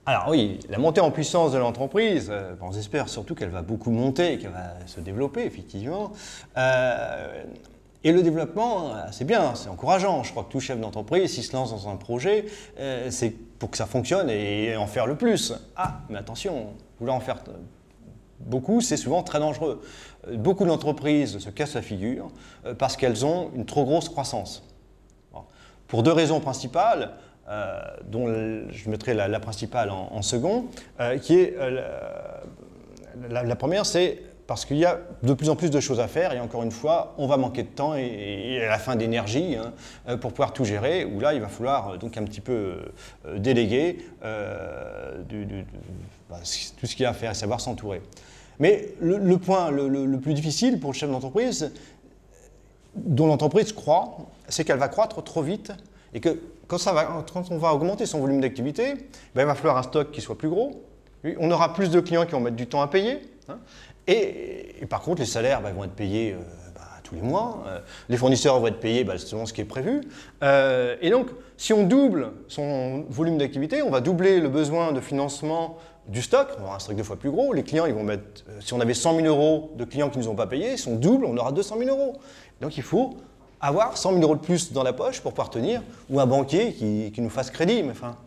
Alors oui, la montée en puissance de l'entreprise, on espère surtout qu'elle va beaucoup monter, qu'elle va se développer effectivement. Et le développement, c'est bien, c'est encourageant. Je crois que tout chef d'entreprise, s'il se lance dans un projet, c'est pour que ça fonctionne et en faire le plus. Ah, mais attention, vouloir en faire beaucoup, c'est souvent très dangereux. Beaucoup d'entreprises se cassent la figure parce qu'elles ont une trop grosse croissance. Bon. Pour deux raisons principales, dont je mettrai la principale en second, qui est la première, c'est parce qu'il y a de plus en plus de choses à faire et encore une fois, on va manquer de temps et à la fin d'énergie pour pouvoir tout gérer, où là, il va falloir donc un petit peu déléguer tout ce qu'il y a à faire et savoir s'entourer. Mais le point le plus difficile pour le chef d'entreprise, dont l'entreprise croît, c'est qu'elle va croître trop vite et que quand on va augmenter son volume d'activité, ben, il va falloir un stock qui soit plus gros. On aura plus de clients qui vont mettre du temps à payer. Hein, et par contre, les salaires vont être payés tous les mois. Les fournisseurs vont être payés selon ce qui est prévu. Et donc, si on double son volume d'activité, on va doubler le besoin de financement du stock. On aura un stock 2 fois plus gros. Les clients, ils vont mettre, si on avait 100 000 euros de clients qui ne nous ont pas payés, si on double, on aura 200 000 euros. Donc, il faut avoir 100 000 euros de plus dans la poche pour pouvoir tenir, ou un banquier qui nous fasse crédit. Mais enfin,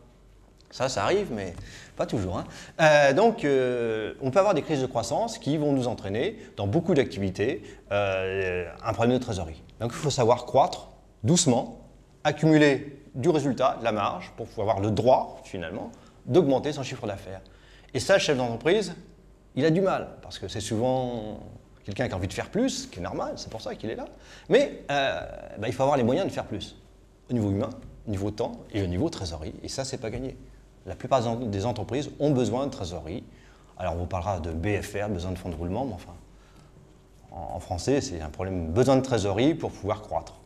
ça arrive, mais pas toujours. Hein. Donc, on peut avoir des crises de croissance qui vont nous entraîner dans beaucoup d'activités un problème de trésorerie. Donc, il faut savoir croître doucement, accumuler du résultat, de la marge, pour pouvoir avoir le droit, finalement, d'augmenter son chiffre d'affaires. Et ça, le chef d'entreprise, il a du mal, parce que c'est souvent quelqu'un qui a envie de faire plus, qui est normal, c'est pour ça qu'il est là. Mais il faut avoir les moyens de faire plus, au niveau humain, au niveau temps et au niveau trésorerie. Et ça, c'est pas gagné. La plupart des entreprises ont besoin de trésorerie. Alors, on vous parlera de BFR, besoin de fonds de roulement, mais enfin, en français, c'est un problème, besoin de trésorerie pour pouvoir croître.